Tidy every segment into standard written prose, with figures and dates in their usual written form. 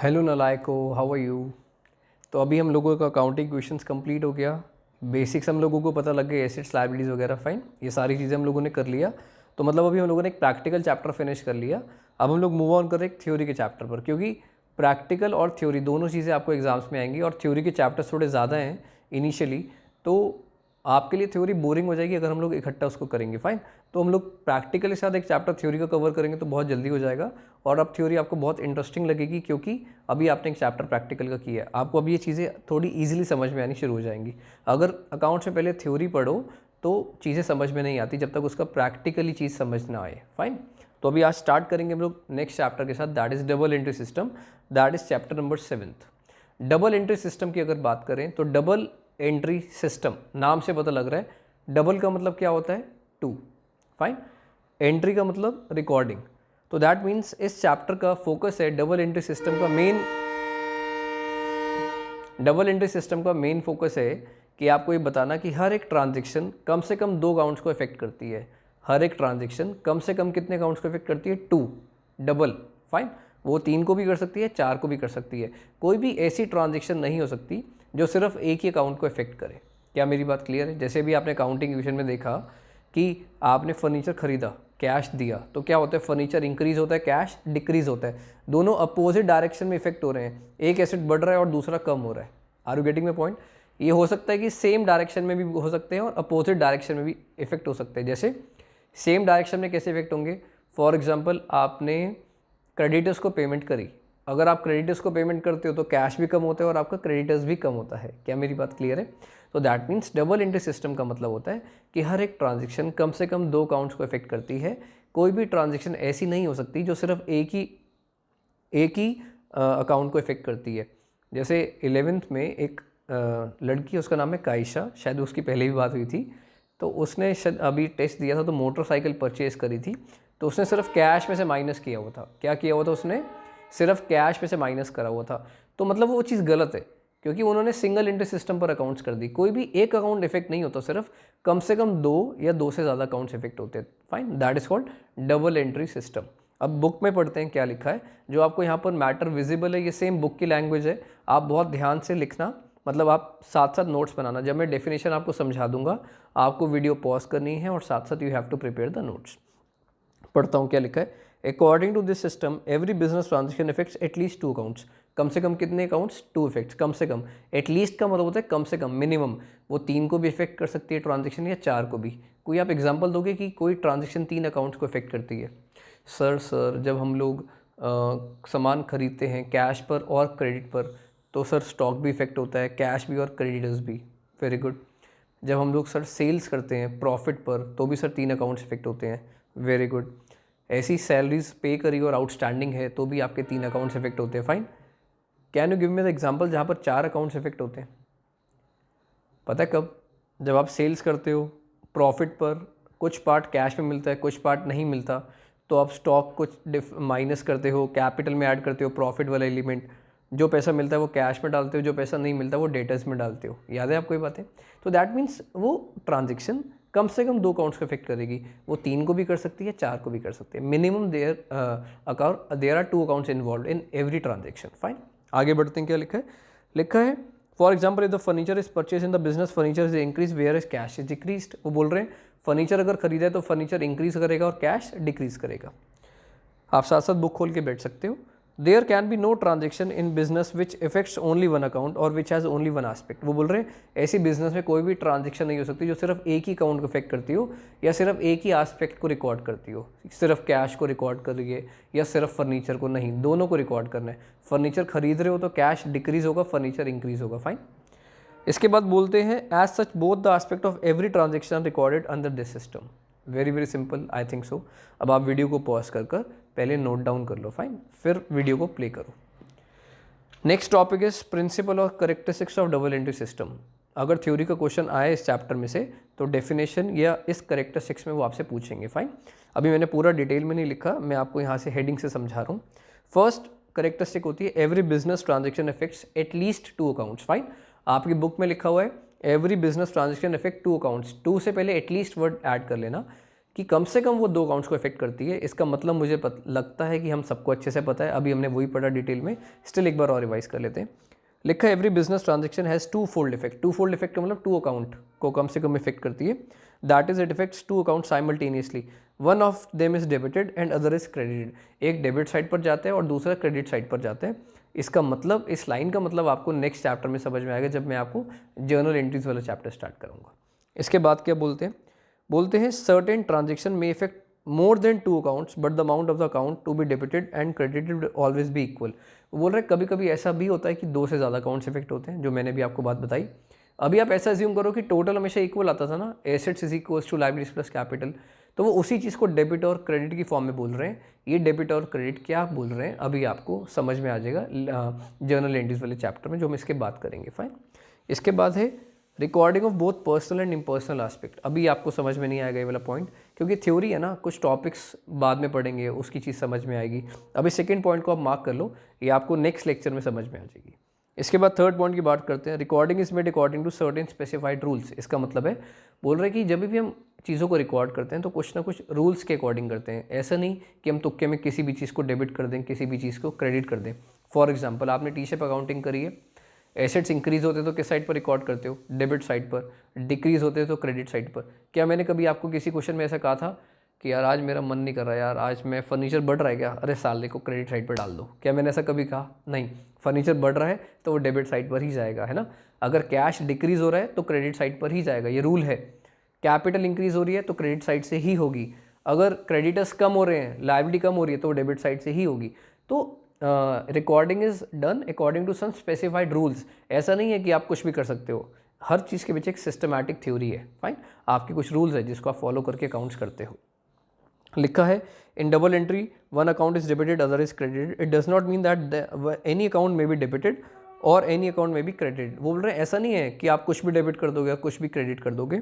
Hello नालायको, how are you. तो अभी हम लोगों का अकाउंटिंग क्वेश्चंस कंप्लीट हो गया। बेसिक्स हम लोगों को पता लग गए, एसेट्स लायबिलिटीज़ वगैरह, फाइन। ये सारी चीज़ें हम लोगों ने कर लिया। तो मतलब अभी हम लोगों ने एक प्रैक्टिकल चैप्टर फिनिश कर लिया। अब हम लोग मूव ऑन कर रहे हैं एक थ्योरी के चैप्टर पर, क्योंकि प्रैक्टिकल और थ्योरी दोनों चीज़ें आपको एग्जाम्स में आएंगी और थ्योरी के चैप्टर्स थोड़े ज़्यादा हैं इनिशियली, तो आपके लिए थ्योरी बोरिंग हो जाएगी अगर हम लोग इकट्ठा उसको करेंगे, फाइन। तो हम लोग प्रैक्टिकल के साथ एक चैप्टर थ्योरी का कवर करेंगे तो बहुत जल्दी हो जाएगा और अब थ्योरी आपको बहुत इंटरेस्टिंग लगेगी, क्योंकि अभी आपने एक चैप्टर प्रैक्टिकल का किया है। आपको अब ये चीज़ें थोड़ी ईजिली समझ में आनी शुरू हो जाएंगी। अगर अकाउंट्स में पहले थ्योरी पढ़ो तो चीज़ें समझ में नहीं आती जब तक उसका प्रैक्टिकली चीज़ समझ ना आए, फाइन। तो अभी आज स्टार्ट करेंगे हम लोग नेक्स्ट चैप्टर के साथ, that is double entry system, that is chapter number 7th। Double entry system की अगर बात करें तो डबल एंट्री सिस्टम नाम से पता लग रहा है, डबल का मतलब क्या होता है, 2, फाइन। एंट्री का मतलब रिकॉर्डिंग। तो दैट मीन्स इस चैप्टर का फोकस है डबल एंट्री सिस्टम का मेन फोकस है कि आपको ये बताना कि हर एक ट्रांजेक्शन कम से कम 2 अकाउंट्स को इफेक्ट करती है। हर एक ट्रांजेक्शन कम से कम कितने अकाउंट्स को इफेक्ट करती है, 2, डबल, फाइन। वो 3 को भी कर सकती है, 4 को भी कर सकती है। कोई भी ऐसी ट्रांजेक्शन नहीं हो सकती जो सिर्फ एक ही अकाउंट को इफेक्ट करे। क्या मेरी बात क्लियर है? जैसे भी आपने अकाउंटिंग डिवीजन में देखा कि आपने फर्नीचर खरीदा, कैश दिया, तो क्या होता है, फर्नीचर इंक्रीज होता है, कैश डिक्रीज होता है। दोनों अपोजिट डायरेक्शन में इफेक्ट हो रहे हैं, एक एसेट बढ़ रहा है और दूसरा कम हो रहा है। Are you getting my point? ये हो सकता है कि सेम डायरेक्शन में भी हो सकते हैं और अपोजिट डायरेक्शन में भी इफेक्ट हो सकते हैं। जैसे सेम डायरेक्शन में कैसे इफेक्ट होंगे, फॉर एग्जाम्पल आपने क्रेडिटर्स को पेमेंट करी, अगर आप क्रेडिटर्स को पेमेंट करते हो तो कैश भी कम होता है और आपका क्रेडिटर्स भी कम होता है। क्या मेरी बात क्लियर है? तो that means double entry system का मतलब होता है कि हर एक ट्रांजेक्शन कम से कम 2 अकाउंट्स को इफेक्ट करती है। कोई भी ट्रांजेक्शन ऐसी नहीं हो सकती जो सिर्फ एक ही अकाउंट को इफेक्ट करती है। जैसे 11th में एक लड़की, उसका नाम है कायशा, शायद उसकी पहले भी बात हुई थी। तो उसने शायद अभी टेस्ट दिया था तो मोटरसाइकिल परचेज़ करी थी, तो उसने सिर्फ कैश में से माइनस किया हुआ था। क्या किया हुआ था उसने? सिर्फ कैश में से माइनस करा हुआ था। तो मतलब वो चीज़ गलत है, क्योंकि उन्होंने सिंगल एंट्री सिस्टम पर अकाउंट्स कर दी। कोई भी एक अकाउंट इफेक्ट नहीं होता, सिर्फ कम से कम 2 या 2 से ज़्यादा अकाउंट्स इफेक्ट होते हैं, fine. That is called double entry system. अब बुक में पढ़ते हैं क्या लिखा है। जो आपको यहाँ पर मैटर विजिबल है, ये सेम बुक की लैंग्वेज है, आप बहुत ध्यान से लिखना, मतलब आप साथ साथ नोट्स बनाना। जब मैं डेफिनेशन आपको समझा दूंगा, आपको वीडियो पॉज करनी है और साथ साथ you have to prepare the notes. पढ़ता हूँ क्या लिखा है। According to this system every business transaction effects at least 2 accounts. कम से कम कितने अकाउंट्स? 2 इफेक्ट्स, कम से कम। एटलीस्ट का मतलब होता है कम से कम, मिनिमम। वो 3 को भी इफेक्ट कर सकती है ट्रांजेक्शन, या 4 को भी। कोई आप एग्जांपल दोगे कि कोई ट्रांजेक्शन 3 अकाउंट्स को इफेक्ट करती है? सर जब हम लोग सामान खरीदते हैं कैश पर और क्रेडिट पर, तो सर स्टॉक भी इफेक्ट होता है, कैश भी और क्रेडिटर्स भी। Very good. जब हम लोग सर सेल्स करते हैं प्रॉफिट पर, तो भी सर 3 अकाउंट्स इफेक्ट होते हैं। Very good. ऐसी सैलरीज पे करी और आउटस्टैंडिंग है तो भी आपके 3 अकाउंट्स इफेक्ट होते हैं, fine. Can you give me the example जहाँ पर 4 अकाउंट्स इफेक्ट होते हैं? पता है कब? जब आप सेल्स करते हो, प्रॉफिट पर कुछ पार्ट कैश में मिलता है, कुछ पार्ट नहीं मिलता, तो आप स्टॉक कुछ माइनस करते हो, कैपिटल में ऐड करते हो प्रॉफिट वाला एलिमेंट। जो पैसा मिलता है वो कैश में डालते हो, जो पैसा नहीं मिलता वो डेटर्स में डालते हो। याद है आपको ये बातें? तो दैट मीन्स वो ट्रांजेक्शन कम से कम 2 अकाउंट्स को इफेक्ट करेगी। वो 3 को भी कर सकती है, 4 को भी कर सकती है। Minimum there are 2 accounts involve in every transaction, fine. आगे बढ़ते हैं, क्या लिखा है for example, if the furniture is purchase in the business, furniture is increase, where is cash is decrease. वो बोल रहे हैं फर्नीचर अगर खरीदा है तो फर्नीचर इंक्रीज करेगा और कैश डिक्रीज करेगा। आप साथ साथ बुक खोल के बैठ सकते हो। There can be no transaction in business which affects only 1 account और विच हैज़ ओनली 1 एस्पेक्ट। वो बोल रहे हैं ऐसी बिजनेस में कोई भी ट्रांजेक्शन नहीं हो सकती जो सिर्फ एक ही अकाउंट को इफेक्ट करती हो या सिर्फ एक ही एस्पेक्ट को रिकॉर्ड करती हो। सिर्फ कैश को रिकॉर्ड कर रही है या सिर्फ फर्नीचर को, नहीं, दोनों को रिकॉर्ड करना है। फर्नीचर खरीद रहे हो तो कैश डिक्रीज होगा, फर्नीचर इंक्रीज होगा, फाइन। इसके बाद बोलते हैं as such both the aspect of every transaction recorded under this system. Very very simple, I think so. अब आप वीडियो को पॉज कर पहले नोट डाउन कर लो, फाइन, फिर वीडियो को प्ले करो। नेक्स्ट टॉपिक इज प्रिंसिपल और characteristics of double entry system. अगर थ्योरी का क्वेश्चन आए इस चैप्टर में से तो डेफिनेशन या इस करेक्टरिस्टिक्स में वो आपसे पूछेंगे, फाइन। अभी मैंने पूरा डिटेल में नहीं लिखा, मैं आपको यहाँ से हेडिंग से समझा रहा हूँ। फर्स्ट करेक्टरिस्टिक होती है every business transaction effects at least 2 accounts, fine. आपकी बुक में लिखा हुआ है every business transaction effect 2 accounts. 2 से पहले एटलीस्ट वर्ड ऐड कर लेना। कि कम से कम वो 2 अकाउंट्स को इफेक्ट करती है। इसका मतलब मुझे लगता है कि हम सबको अच्छे से पता है, अभी हमने वही पढ़ा डिटेल में, स्टिल एक बार और रिवाइज कर लेते हैं। लिखा है every business transaction has two fold effect. Two fold effect का मतलब 2 अकाउंट को कम से कम इफेक्ट करती है। That is it effects 2 account simultaneously, one of them is debited and other is credited. एक डेबिट साइड पर जाता है और दूसरा क्रेडिट साइड पर जाता है। इसका मतलब, इस लाइन का मतलब आपको नेक्स्ट चैप्टर में समझ में आएगा जब मैं आपको जर्नल एंट्रीज वाला चैप्टर स्टार्ट करूँगा। इसके बाद क्या बोलते हैं सर्टेन ट्रांजेक्शन में effect more than 2 accounts but the amount of the account to be debited and credited always be equal. बोल रहे कभी कभी ऐसा भी होता है कि 2 से ज़्यादा अकाउंट्स इफेक्ट होते हैं, जो मैंने भी आपको बात बताई। अभी आप ऐसा अज्यूम करो कि टोटल हमेशा इक्वल आता था ना, assets is equals to liabilities plus capital, तो वो उसी चीज़ को डेबिट और क्रेडिट की फॉर्म में बोल रहे हैं। ये डेबिट और क्रेडिट क्या बोल रहे हैं अभी आपको समझ में आ जाएगा जर्नल एंट्रीज वाले चैप्टर में, जो हम इसके बात करेंगे। फाइन। इसके बाद है recording of both personal and impersonal aspect. अभी आपको समझ में नहीं आएगा ये वाला पॉइंट, क्योंकि थ्योरी है ना, कुछ टॉपिक्स बाद में पढ़ेंगे उसकी चीज़ समझ में आएगी। अभी सेकंड पॉइंट को आप मार्क कर लो, ये आपको नेक्स्ट लेक्चर में समझ में आ जाएगी। इसके बाद थर्ड पॉइंट की बात करते हैं। Recording is made according to certain specified rules. इसका मतलब है, बोल रहे कि जब भी हम चीज़ों को रिकॉर्ड करते हैं तो कुछ ना कुछ रूल्स के अकॉर्डिंग करते हैं। ऐसा नहीं कि हम तुक्के में किसी भी चीज़ को डेबिट कर दें, किसी भी चीज़ को क्रेडिट कर दें। फॉर एग्जाम्पल, आपने टी शेप अकाउंटिंग करी है, एसेट्स इंक्रीज होते तो किस साइड पर रिकॉर्ड करते हो? डेबिट साइड पर। डिक्रीज होते तो क्रेडिट साइड पर। क्या मैंने कभी आपको किसी क्वेश्चन में ऐसा कहा था कि यार आज मेरा मन नहीं कर रहा यार, आज मैं फर्नीचर बढ़ रहा है क्या, अरे साले को क्रेडिट साइड पर डाल दो? क्या मैंने ऐसा कभी कहा? नहीं। फर्नीचर बढ़ रहा है तो वो डेबिट साइड पर ही जाएगा, है ना। अगर कैश डिक्रीज हो रहा है तो क्रेडिट साइड पर ही जाएगा, ये रूल है। कैपिटल इंक्रीज हो रही है तो क्रेडिट साइड से ही होगी। अगर क्रेडिटर्स कम हो रहे हैं, लायबिलिटी कम हो रही है, तो डेबिट साइड से ही होगी। तो recording is done according to some specified rules. ऐसा नहीं है कि आप कुछ भी कर सकते हो, हर चीज़ के पीछे एक सिस्टमैटिक थ्योरी है। फाइन। आपके कुछ रूल्स है जिसको आप फॉलो करके अकाउंट्स करते हो। लिखा है in double entry one account is debited other is credited. It does not mean that any account में बी डेबिटेड और एनी अकाउंट में बी क्रेडिटेड। बोल रहे हैं ऐसा नहीं है कि आप कुछ भी डेबिट कर दोगे या कुछ भी क्रेडिट कर दोगे।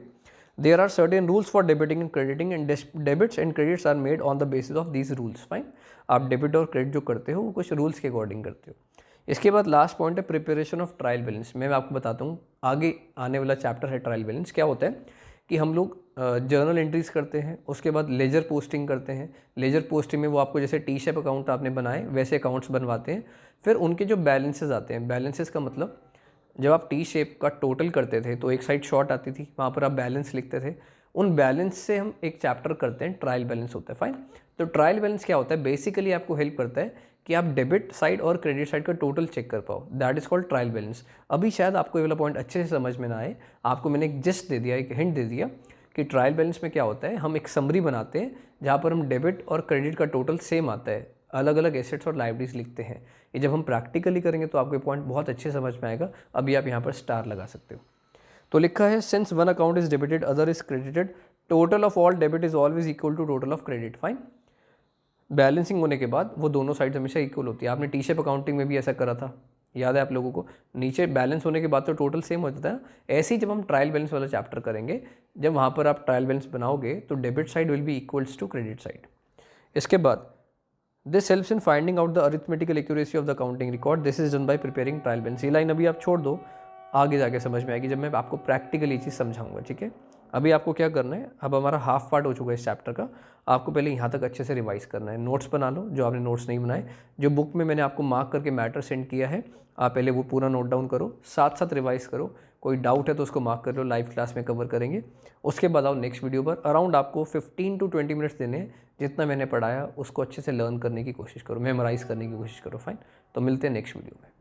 There are certain rules for debiting and crediting and debits and credits are made on the basis of these rules. Fine. आप डेबिट और क्रेडिट जो करते हो वो कुछ रूल्स के अकॉर्डिंग करते हो। इसके बाद लास्ट पॉइंट है प्रिपरेशन ऑफ ट्रायल बैलेंस। मैं आपको बताता हूँ, आगे आने वाला चैप्टर है ट्रायल बैलेंस। क्या होता है कि हम लोग जर्नल एंट्रीज करते हैं, उसके बाद लेजर पोस्टिंग करते हैं। लेजर पोस्टिंग में वो आपको जैसे टी शेप अकाउंट आपने बनाए वैसे अकाउंट्स बनवाते हैं। फिर उनके जो बैलेंसेस आते हैं, बैलेंसेस का मतलब जब आप टी शेप का टोटल करते थे तो एक साइड शॉर्ट आती थी, वहाँ पर आप बैलेंस लिखते थे। उन बैलेंस से हम एक चैप्टर करते हैं, ट्रायल बैलेंस होता है। फाइन। तो ट्रायल बैलेंस क्या होता है? बेसिकली आपको हेल्प करता है कि आप डेबिट साइड और क्रेडिट साइड का टोटल चेक कर पाओ। That is called trial balance. अभी शायद आपको ये वाला पॉइंट अच्छे से समझ में ना आए, आपको मैंने एक जस्ट दे दिया, एक हिंट दे दिया कि ट्रायल बैलेंस में क्या होता है। हम एक समरी बनाते हैं जहाँ पर हम डेबिट और क्रेडिट का टोटल सेम आता है, अलग अलग एसेट्स और लायबिलिटीज लिखते हैं। ये जब हम प्रैक्टिकली करेंगे तो आपको पॉइंट बहुत अच्छे समझ में आएगा। अभी आप यहाँ पर स्टार लगा सकते हो। तो लिखा है since one account is debited other is credited total of all debit is always equal to total of credit. Fine. Balancing होने के बाद वो दोनों साइड हमेशा इक्वल होती है। आपने टी शेप अकाउंटिंग में भी ऐसा करा था, याद है आप लोगों को? नीचे बैलेंस होने के बाद तो टोटल सेम हो जाता है। ऐसे ही जब हम ट्रायल बैलेंस वाला चैप्टर करेंगे, जब वहाँ पर आप ट्रायल बैलेंस बनाओगे तो debit side will be equals to credit side. इसके बाद this helps in finding out the arithmetical accuracy of the accounting record. This is done by preparing trial balance. ये लाइन अभी आप छोड़ दो, आगे जाके समझ में आएगी जब मैं आपको प्रैक्टिकली चीज़ समझाऊंगा। ठीक है, अभी आपको क्या करना है, अब हमारा हाफ पार्ट हो चुका है इस चैप्टर का। आपको पहले यहाँ तक अच्छे से रिवाइज करना है। नोट्स बना लो जो आपने नोट्स नहीं बनाए, जो बुक में मैंने आपको मार्क करके मैटर सेंड किया है, आप पहले वो पूरा नोट डाउन करो, साथ साथ रिवाइज करो। कोई डाउट है तो उसको मार्क कर लो, लाइव क्लास में कवर करेंगे। उसके बाद आओ नेक्स्ट वीडियो पर। अराउंड आपको 15 to 20 मिनट्स देने हैं। जितना मैंने पढ़ाया उसको अच्छे से लर्न करने की कोशिश करो, मेमोराइज करने की कोशिश करो। फाइन। तो मिलते हैं नेक्स्ट वीडियो में।